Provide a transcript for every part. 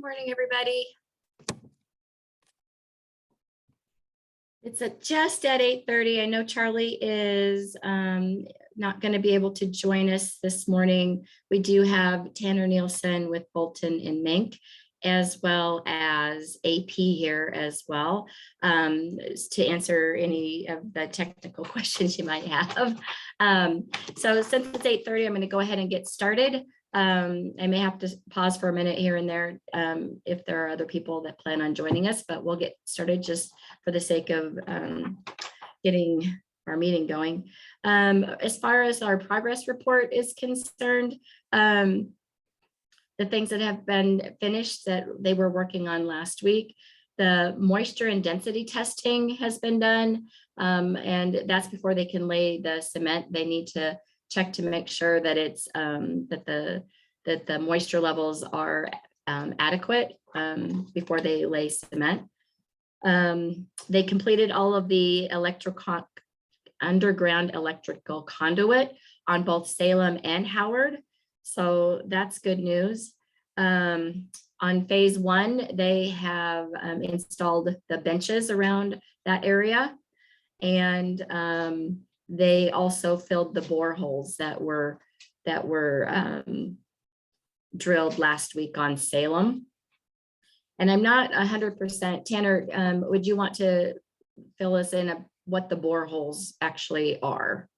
Morning, everybody. It's just at 8:30. I know Charlie is not going to be able to join us this morning. We do have Tanner Nielsen with Bolton and Mink, as well as AP here as well, to answer any of the technical questions you might have. So since it's 8:30, I'm going to go ahead and get started. I may have to pause for a minute here and there if there are other people that plan on joining us, but we'll get started just for the sake of getting our meeting going. As far as our progress report is concerned, the things that have been finished that they were working on last week, the moisture and density testing has been done, and that's before they can lay the cement. They need to check to make sure that it's that the moisture levels are adequate before they lay cement. They completed all of the underground electrical conduit on both Salem and Howard, so that's good news. On phase one, they have installed the benches around that area, and they also filled the boreholes that were drilled last week on Salem. And I'm not 100%. Tanner, would you want to fill us in what the boreholes actually are?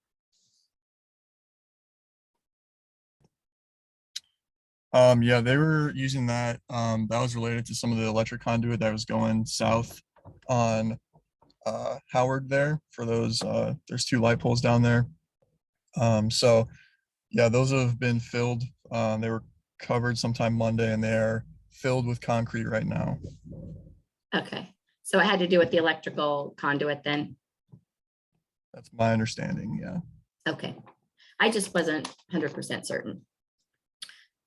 Yeah, they were using that. That was related to some of the electric conduit that was going south on Howard there for those. There's two light poles down there. So yeah, those have been filled. They were covered sometime Monday, and they're filled with concrete right now. Okay, so it had to do with the electrical conduit then? That's my understanding, yeah. Okay, I just wasn't 100% certain.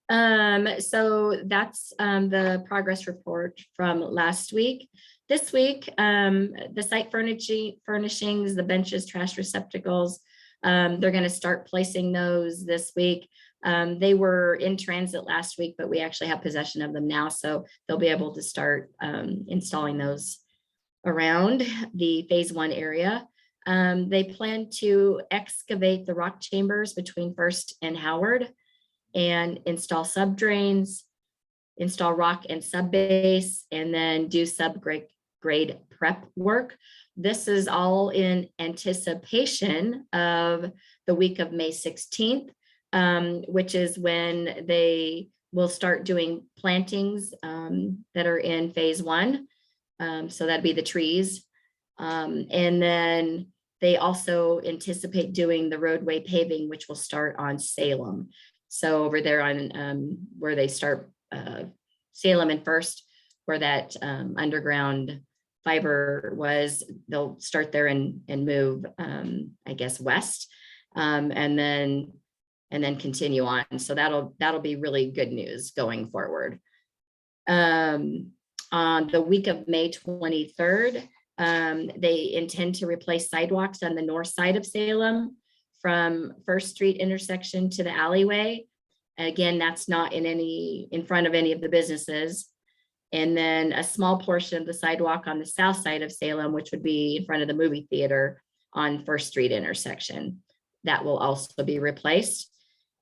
So that's the progress report from last week. This week, the site furnishings, the benches, trash receptacles, they're going to start placing those this week. They were in transit last week, but we actually have possession of them now, so they'll be able to start installing those around the phase one area. They plan to excavate the rock chambers between First and Howard and install subdrains, install rock and subbase, and then do subgrade prep work. This is all in anticipation of the week of May 16th, which is when they will start doing plantings that are in phase one. So that'd be the trees. And then they also anticipate doing the roadway paving, which will start on Salem. So over there on where they start Salem and First, where that underground fiber was, they'll start there and move, I guess, west, and then continue on. So that'll be really good news going forward. On the week of May 23rd, they intend to replace sidewalks on the north side of Salem from First Street intersection to the alleyway. Again, that's not in front of any of the businesses. And then a small portion of the sidewalk on the south side of Salem, which would be in front of the movie theater on First Street intersection. That will also be replaced.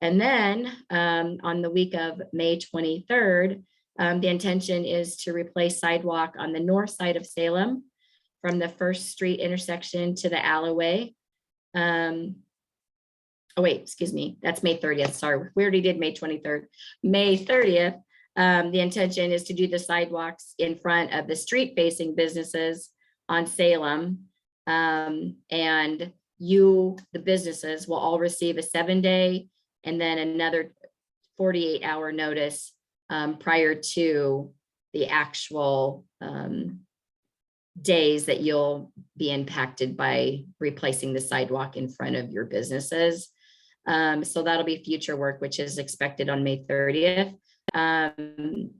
And then on the week of May 23rd, the intention is to replace sidewalk on the north side of Salem from the First Street intersection to the alleyway. Oh wait, excuse me, that's May 30th. Sorry, we already did May 23rd. May 30th, the intention is to do the sidewalks in front of the street facing businesses on Salem. And the businesses will all receive a 7-day and then another 48-hour notice prior to the actual days that you'll be impacted by replacing the sidewalk in front of your businesses. So that'll be future work, which is expected on May 30th.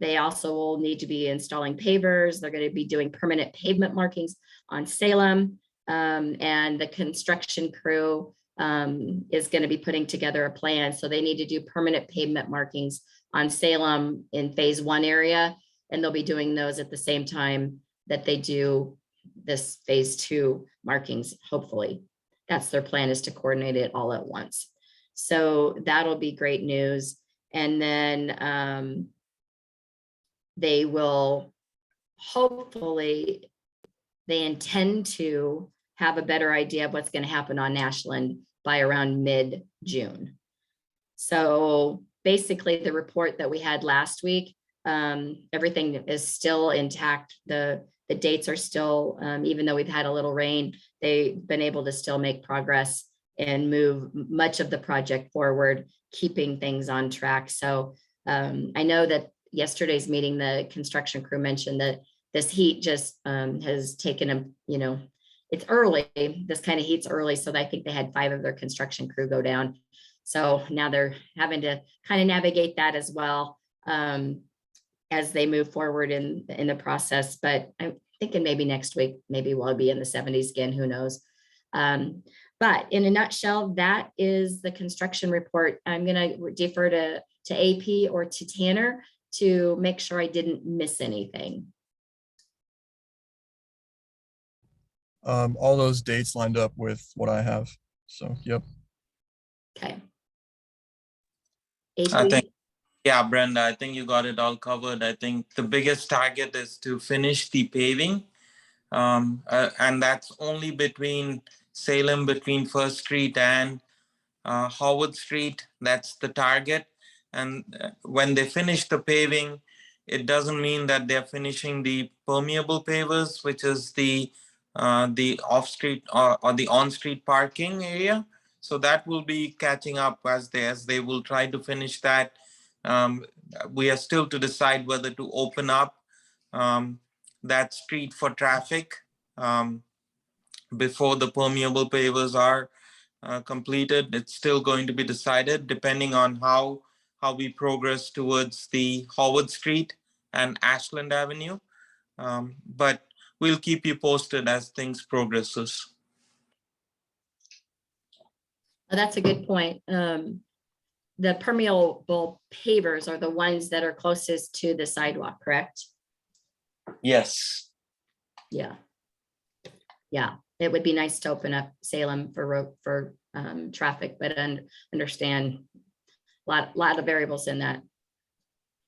They also will need to be installing pavers. They're going to be doing permanent pavement markings on Salem, and the construction crew is going to be putting together a plan. So they need to do permanent pavement markings on Salem in phase one area, and they'll be doing those at the same time that they do this phase 2 markings, hopefully. That's their plan, is to coordinate it all at once. So that'll be great news. And then they will hopefully, they intend to have a better idea of what's going to happen on Ashland by around mid-June. So basically the report that we had last week, everything is still intact. The dates are still, even though we've had a little rain, they've been able to still make progress and move much of the project forward, keeping things on track. So I know that yesterday's meeting, the construction crew mentioned that this heat just has taken them, you know, it's early, this kind of heat's early. So I think they had 5 of their construction crew go down. So now they're having to kind of navigate that as well as they move forward in the process. But I'm thinking maybe next week, maybe we'll be in the 70s again, who knows. But in a nutshell, that is the construction report. I'm going to defer to AP or to Tanner to make sure I didn't miss anything. All those dates lined up with what I have. So, yep. Okay. I AP? think, yeah, Brenda, I think you got it all covered. I think the biggest target is to finish the paving. And that's only between Salem, between First Street and Howard Street. That's the target. And when they finish the paving, it doesn't mean that they're finishing the permeable pavers, which is the off-street or the on-street parking area. So that will be catching up as they will try to finish that. We are still to decide whether to open up that street for traffic before the permeable pavers are completed. It's still going to be decided depending on how we progress towards the Howard Street and Ashland Avenue. But we'll keep you posted as things progresses. That's a good point. The permeable pavers are the ones that are closest to the sidewalk, correct? Yes. Yeah. Yeah, it would be nice to open up Salem for traffic, but understand a lot of variables in that.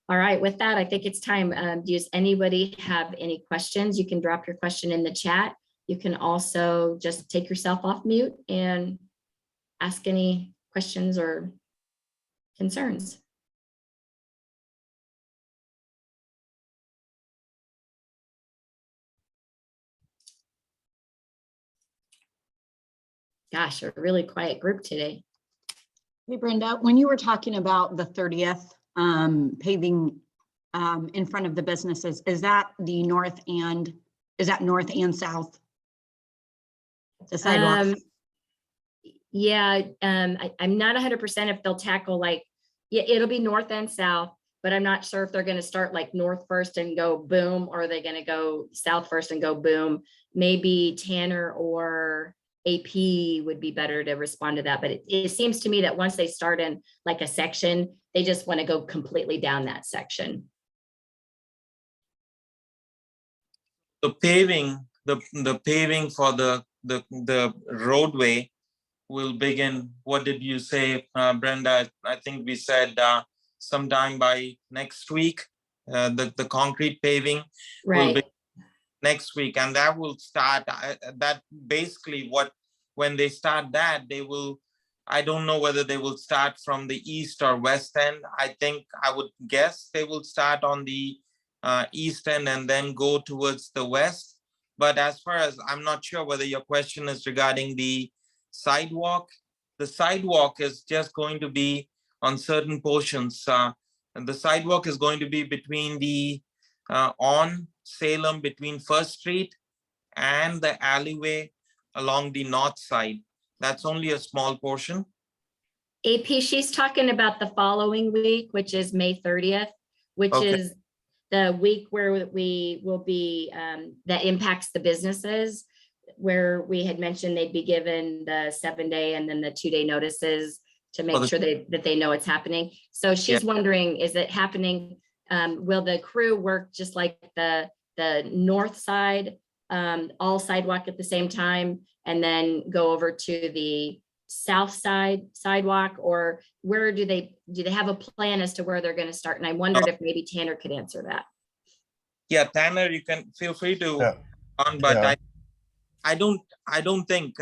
All right, with that, I think it's time. Does anybody have any questions? You can drop your question in the chat. You can also just take yourself off mute and ask any questions or concerns. Gosh, a really quiet group today. Hey, Brenda, when you were talking about the 30th paving in front of the businesses, is that the north and south? The sidewalk? Yeah, I'm not 100% if they'll tackle like, yeah, it'll be north and south, but I'm not sure if they're going to start like north first and go boom, or are they going to go south first and go boom. Maybe Tanner or AP would be better to respond to that. But it seems to me that once they start in like a section, they just want to go completely down that section. The paving, the paving for the roadway will begin. What did you say, Brenda? I think we said sometime by next week. The concrete paving will be next week, and that will start. That basically when they start that, they will. I don't know whether they will start from the east or west end. I think I would guess they will start on the east end and then go towards the west. But as far as I'm not sure whether your question is regarding the sidewalk. The sidewalk is just going to be on certain portions. And the sidewalk is going to be between the on Salem, between First Street and the alleyway along the north side. That's only a small portion. AP, she's talking about the following week, which is May 30th, which is the week where we will be, that impacts the businesses, where we had mentioned they'd be given the 7-day and then the 2-day notices to make sure that they know it's happening. So she's wondering, is it happening will the crew work just like the north side, all sidewalk at the same time, and then go over to the south side sidewalk, or where do they have a plan as to where they're going to start? And I wondered if maybe Tanner could answer that. Yeah, Tanner, you can feel free to Yeah. on, but Yeah. I don't think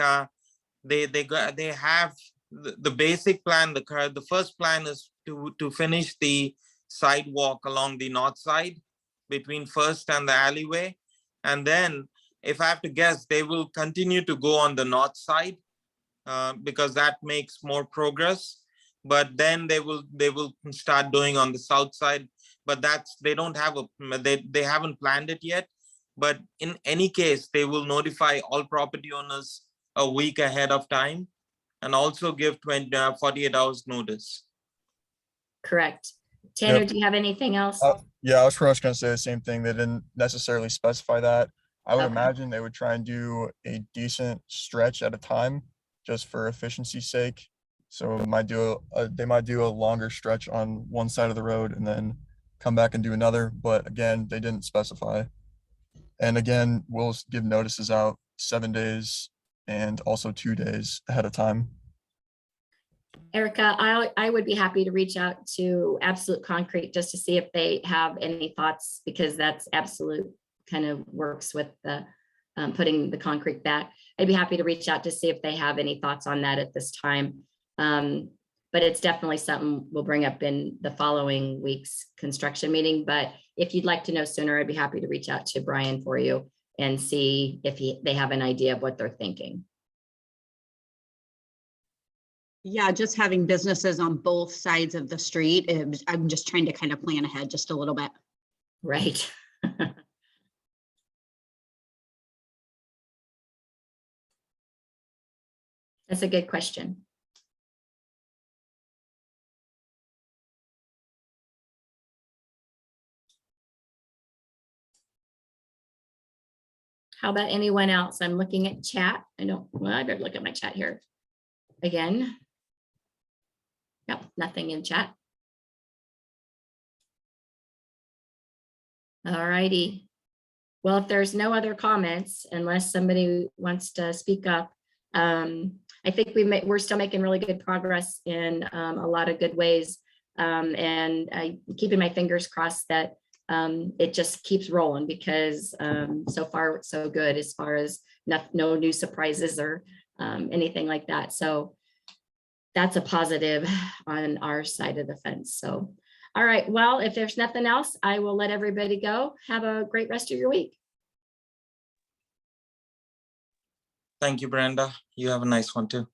they have the basic plan. The first plan is to finish the sidewalk along the north side between First and the alleyway, and then if I have to guess, they will continue to go on the north side because that makes more progress. But then they will start doing on the south side. But they don't have they haven't planned it yet. But in any case, they will notify all property owners a week ahead of time, and also give 48 hours notice. Correct. Tanner, Yep. do you have anything else? Yeah, I was pretty much gonna say the same thing. They didn't necessarily specify that. I would Okay. imagine they would try and do a decent stretch at a time, just for efficiency's sake. So they might do a longer stretch on one side of the road and then come back and do another. But again, they didn't specify. And again, we'll give notices out 7 days and also 2 days ahead of time. Erica, I would be happy to reach out to Absolute Concrete just to see if they have any thoughts, because that's Absolute kind of works with the putting the concrete back. I'd be happy to reach out to see if they have any thoughts on that at this time. But it's definitely something we'll bring up in the following week's construction meeting. But if you'd like to know sooner, I'd be happy to reach out to Brian for you and see if they have an idea of what they're thinking. Yeah, just having businesses on both sides of the street, I'm just trying to kind of plan ahead just a little bit. Right. That's a good question. How about anyone else? I'm looking at chat. Well, I better look at my chat here again. Yep, nothing in chat. All righty. Well, if there's no other comments, unless somebody wants to speak up, I think we're still making really good progress in a lot of good ways. And I'm keeping my fingers crossed that it just keeps rolling, because so far it's so good as far as no new surprises or anything like that. So that's a positive on our side of the fence. So, all right, well, if there's nothing else, I will let everybody go. Have a great rest of your week. Thank you, Brenda. You have a nice one too.